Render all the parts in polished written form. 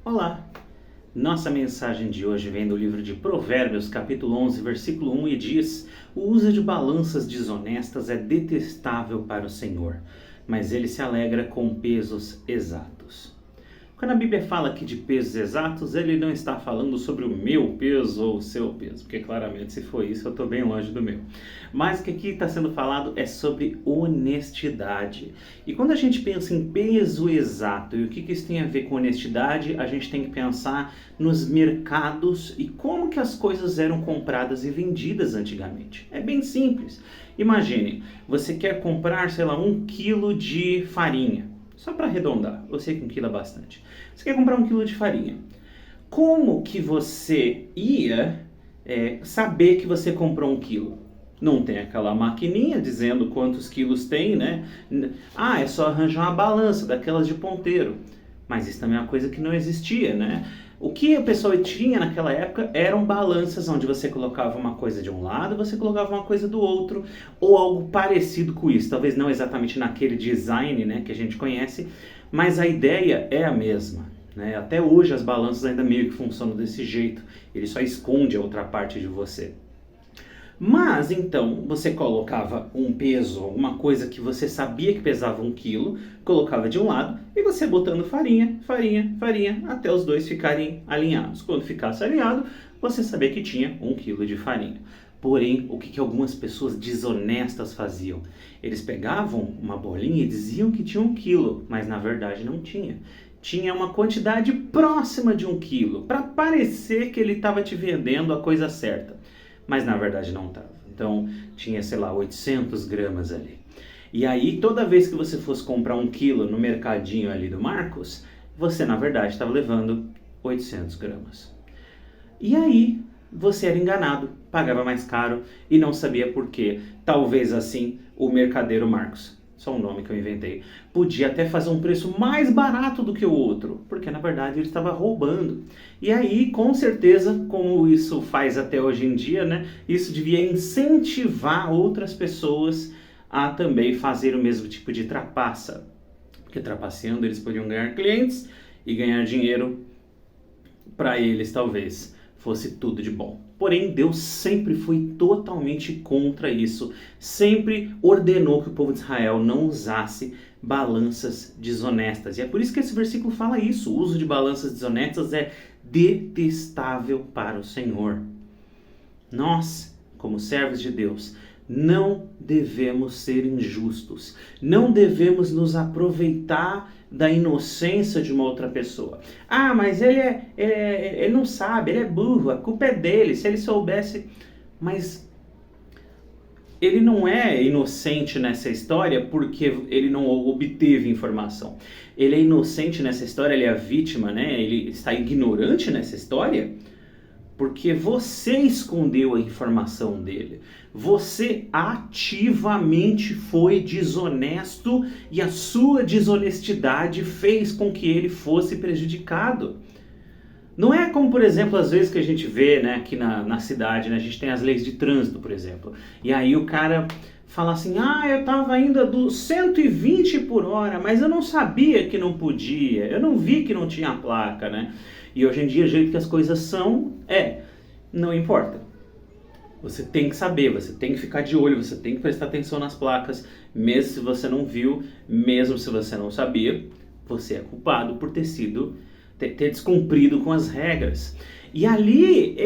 Olá! Nossa mensagem de hoje vem do livro de Provérbios, capítulo 11, versículo 1 e diz: O uso de balanças desonestas é detestável para o Senhor, mas ele se alegra com pesos exatos. Quando a Bíblia fala aqui de pesos exatos, ele não está falando sobre o meu peso ou o seu peso, porque claramente se for isso eu estou bem longe do meu. Mas o que aqui está sendo falado é sobre honestidade. E quando a gente pensa em peso exato e o que isso tem a ver com honestidade, a gente tem que pensar nos mercados e como que as coisas eram compradas e vendidas antigamente. É bem simples. Imagine, você quer comprar, 1 quilo de farinha. Só para arredondar, eu sei que 1 quilo é bastante. Você quer comprar 1 quilo de farinha. Como que você ia saber que você comprou 1 quilo? Não tem aquela maquininha dizendo quantos quilos tem, né? É só arranjar uma balança, daquelas de ponteiro. Mas isso também é uma coisa que não existia, né? O que a pessoa tinha naquela época eram balanças onde você colocava uma coisa de um lado, você colocava uma coisa do outro, ou algo parecido com isso. Talvez não exatamente naquele design, né, que a gente conhece, mas a ideia é a mesma, né? Até hoje as balanças ainda meio que funcionam desse jeito. Ele só esconde a outra parte de você. Mas então você colocava um peso, alguma coisa que você sabia que pesava 1 quilo, colocava de um lado e você botando farinha, até os dois ficarem alinhados. Quando ficasse alinhado, você sabia que tinha 1 quilo de farinha. Porém, o que algumas pessoas desonestas faziam? Eles pegavam uma bolinha e diziam que tinha 1 quilo, mas na verdade não tinha. Tinha uma quantidade próxima de 1 quilo, para parecer que ele estava te vendendo a coisa certa. Mas na verdade não estava. Então tinha, 800 gramas ali. E aí toda vez que você fosse comprar 1 quilo no mercadinho ali do Marcos, você na verdade estava levando 800 gramas. E aí você era enganado, pagava mais caro e não sabia por quê. Talvez assim o mercadeiro Marcos, só um nome que eu inventei, podia até fazer um preço mais barato do que o outro, porque na verdade ele estava roubando. E aí, com certeza, como isso faz até hoje em dia, né, isso devia incentivar outras pessoas a também fazer o mesmo tipo de trapaça. Porque trapaceando eles podiam ganhar clientes e ganhar dinheiro para eles, talvez fosse tudo de bom. Porém, Deus sempre foi totalmente contra isso. Sempre ordenou que o povo de Israel não usasse balanças desonestas. E é por isso que esse versículo fala isso. O uso de balanças desonestas é detestável para o Senhor. Nós, como servos de Deus, não devemos ser injustos. Não devemos nos aproveitar da inocência de uma outra pessoa. Mas ele não sabe, ele é burro, a culpa é dele, se ele soubesse. Mas ele não é inocente nessa história porque ele não obteve informação. Ele é inocente nessa história, ele é a vítima, né? Ele está ignorante nessa história porque você escondeu a informação dele. Você ativamente foi desonesto e a sua desonestidade fez com que ele fosse prejudicado. Não é como, por exemplo, às vezes que a gente vê, né, aqui na cidade, né, a gente tem as leis de trânsito, por exemplo. E aí o cara fala assim, eu estava indo do 120 por hora, mas eu não sabia que não podia, eu não vi que não tinha placa, né? E hoje em dia, o jeito que as coisas são, não importa. Você tem que saber, você tem que ficar de olho, você tem que prestar atenção nas placas, mesmo se você não viu, mesmo se você não sabia, você é culpado por ter descumprido com as regras. E ali,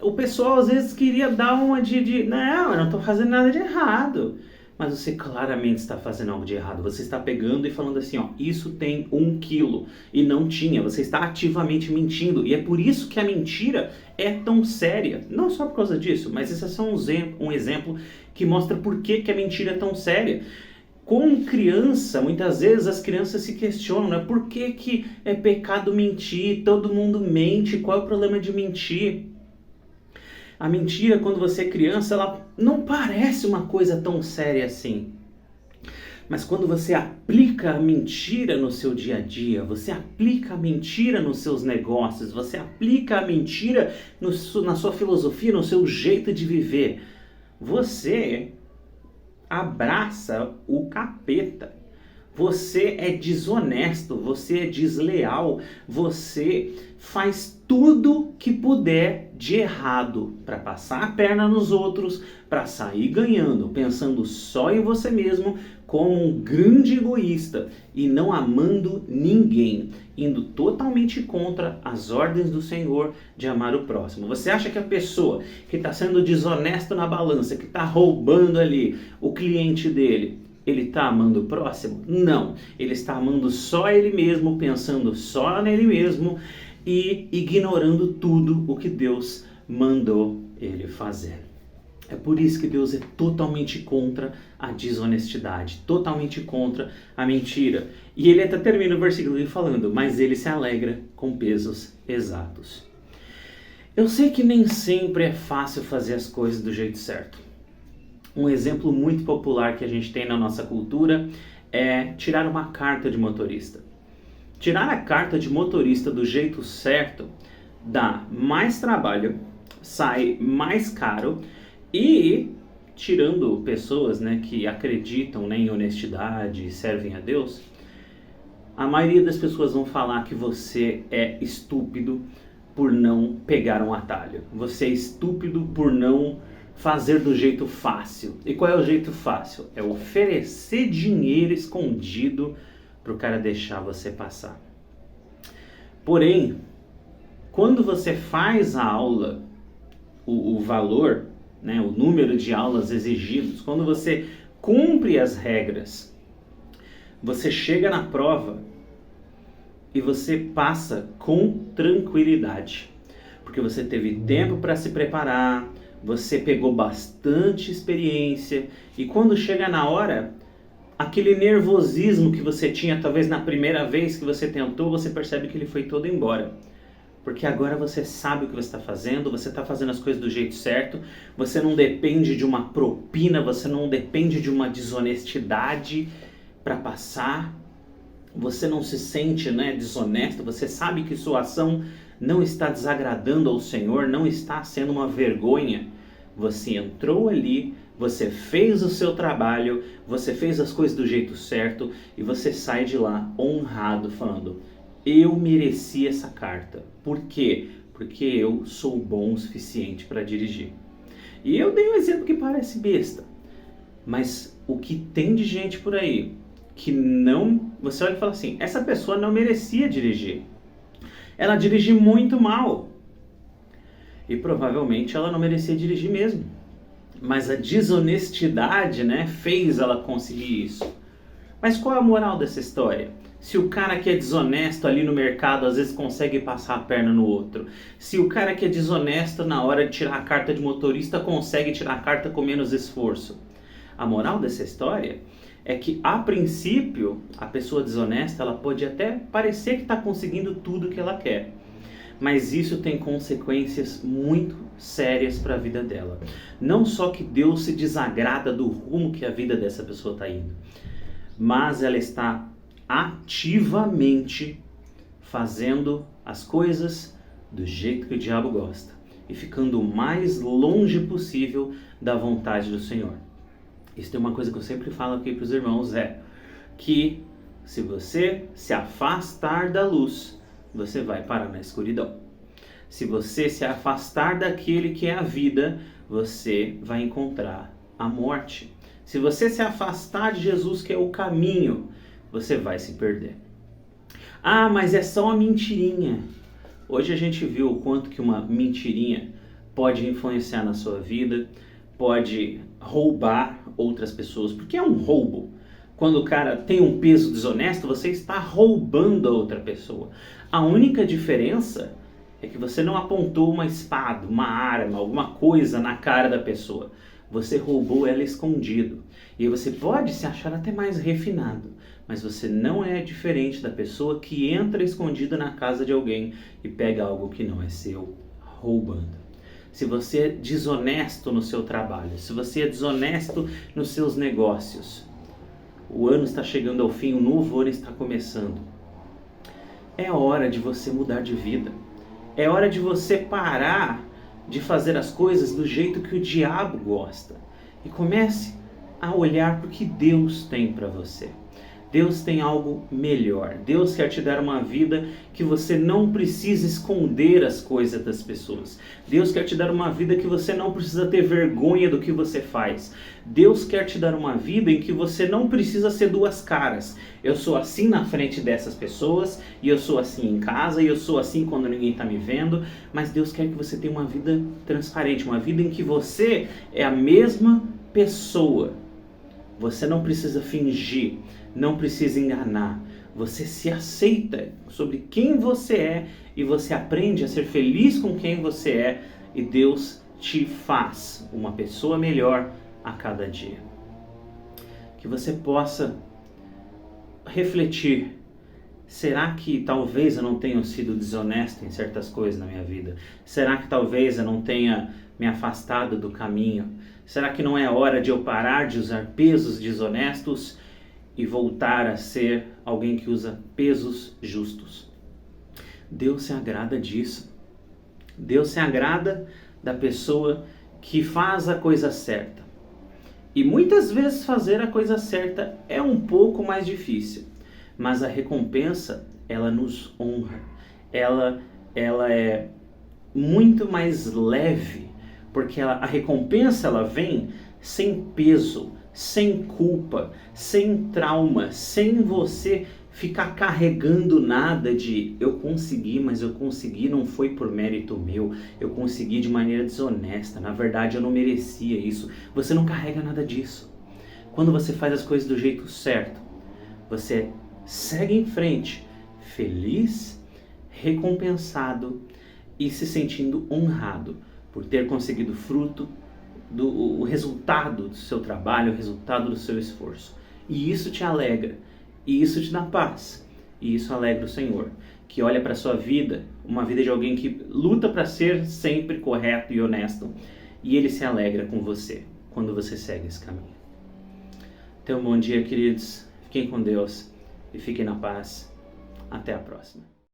o pessoal às vezes queria dar uma não, eu não estou fazendo nada de errado. Mas você claramente está fazendo algo de errado. Você está pegando e falando assim, isso tem 1 quilo. E não tinha. Você está ativamente mentindo. E é por isso que a mentira é tão séria. Não só por causa disso, mas esse é só um exemplo que mostra por que a mentira é tão séria. Com criança, muitas vezes as crianças se questionam, né? Por que é pecado mentir? Todo mundo mente. Qual é o problema de mentir? A mentira, quando você é criança, ela não parece uma coisa tão séria assim. Mas quando você aplica a mentira no seu dia a dia, você aplica a mentira nos seus negócios, você aplica a mentira na sua filosofia, no seu jeito de viver, você abraça o capeta. você é desonesto, você é desleal, você faz tudo que puder de errado para passar a perna nos outros, para sair ganhando, pensando só em você mesmo, como um grande egoísta e não amando ninguém, indo totalmente contra as ordens do Senhor de amar o próximo. Você acha que a pessoa que está sendo desonesto na balança, que está roubando ali o cliente dele, ele está amando o próximo? Não, ele está amando só ele mesmo, pensando só nele mesmo e ignorando tudo o que Deus mandou ele fazer. É por isso que Deus é totalmente contra a desonestidade, totalmente contra a mentira. E ele até termina o versículo falando, mas ele se alegra com pesos exatos. Eu sei que nem sempre é fácil fazer as coisas do jeito certo. Um exemplo muito popular que a gente tem na nossa cultura é tirar uma carta de motorista. Tirar a carta de motorista do jeito certo dá mais trabalho, sai mais caro e, tirando pessoas, né, que acreditam, né, em honestidade e servem a Deus, a maioria das pessoas vão falar que você é estúpido por não pegar um atalho. Você é estúpido por não fazer do jeito fácil. E qual é o jeito fácil? É oferecer dinheiro escondido para o cara deixar você passar. Porém, quando você faz a aula, o valor, né, o número de aulas exigidos, quando você cumpre as regras, você chega na prova e você passa com tranquilidade, porque você teve tempo para se preparar, você pegou bastante experiência e quando chega na hora, aquele nervosismo que você tinha talvez na primeira vez que você tentou, você percebe que ele foi todo embora. Porque agora você sabe o que você está fazendo, você está fazendo as coisas do jeito certo, você não depende de uma propina, você não depende de uma desonestidade para passar, você não se sente, né, desonesto, você sabe que sua ação não está desagradando ao Senhor, não está sendo uma vergonha. Você entrou ali, você fez o seu trabalho, você fez as coisas do jeito certo e você sai de lá honrado, falando: eu mereci essa carta. Por quê? Porque eu sou bom o suficiente para dirigir. E eu dei um exemplo que parece besta, mas o que tem de gente por aí que não... Você olha e fala assim, essa pessoa não merecia dirigir. Ela dirige muito mal. E provavelmente ela não merecia dirigir mesmo. Mas a desonestidade, né, fez ela conseguir isso. Mas qual é a moral dessa história? Se o cara que é desonesto ali no mercado às vezes consegue passar a perna no outro. Se o cara que é desonesto na hora de tirar a carta de motorista consegue tirar a carta com menos esforço. A moral dessa história é que, a princípio, a pessoa desonesta ela pode até parecer que está conseguindo tudo que ela quer. Mas isso tem consequências muito sérias para a vida dela. Não só que Deus se desagrada do rumo que a vida dessa pessoa está indo, mas ela está ativamente fazendo as coisas do jeito que o diabo gosta e ficando o mais longe possível da vontade do Senhor. Isso tem uma coisa que eu sempre falo aqui para os irmãos, é que se você se afastar da luz, você vai parar na escuridão. Se você se afastar daquele que é a vida, você vai encontrar a morte. Se você se afastar de Jesus, que é o caminho, você vai se perder. Ah, mas é só uma mentirinha. Hoje a gente viu o quanto que uma mentirinha pode influenciar na sua vida, pode roubar outras pessoas, porque é um roubo. Quando o cara tem um peso desonesto, você está roubando a outra pessoa. A única diferença é que você não apontou uma espada, uma arma, alguma coisa na cara da pessoa. Você roubou ela escondido. E você pode se achar até mais refinado, mas você não é diferente da pessoa que entra escondida na casa de alguém e pega algo que não é seu, roubando. Se você é desonesto no seu trabalho, se você é desonesto nos seus negócios, o ano está chegando ao fim, o novo ano está começando. É hora de você mudar de vida. É hora de você parar de fazer as coisas do jeito que o diabo gosta. E comece a olhar para o que Deus tem para você. Deus tem algo melhor. Deus quer te dar uma vida que você não precisa esconder as coisas das pessoas. Deus quer te dar uma vida que você não precisa ter vergonha do que você faz. Deus quer te dar uma vida em que você não precisa ser duas caras. Eu sou assim na frente dessas pessoas, e eu sou assim em casa, e eu sou assim quando ninguém está me vendo. Mas Deus quer que você tenha uma vida transparente, uma vida em que você é a mesma pessoa. Você não precisa fingir, não precisa enganar. Você se aceita sobre quem você é e você aprende a ser feliz com quem você é, e Deus te faz uma pessoa melhor a cada dia. Que você possa refletir: será que talvez eu não tenha sido desonesto em certas coisas na minha vida? Será que talvez eu não tenha me afastado do caminho? Será que não é hora de eu parar de usar pesos desonestos e voltar a ser alguém que usa pesos justos? Deus se agrada disso. Deus se agrada da pessoa que faz a coisa certa. E muitas vezes fazer a coisa certa é um pouco mais difícil, mas a recompensa, ela nos honra. Ela é muito mais leve, porque a recompensa ela vem sem peso, sem culpa, sem trauma, sem você ficar carregando nada de eu consegui, mas eu consegui não foi por mérito meu, eu consegui de maneira desonesta, na verdade eu não merecia isso. Você não carrega nada disso. Quando você faz as coisas do jeito certo, você segue em frente, feliz, recompensado e se sentindo honrado por ter conseguido o resultado do seu trabalho, o resultado do seu esforço. E isso te alegra, e isso te dá paz, e isso alegra o Senhor, que olha para a sua vida, uma vida de alguém que luta para ser sempre correto e honesto, e Ele se alegra com você, quando você segue esse caminho. Tenham um bom dia, queridos, fiquem com Deus, e fiquem na paz. Até a próxima.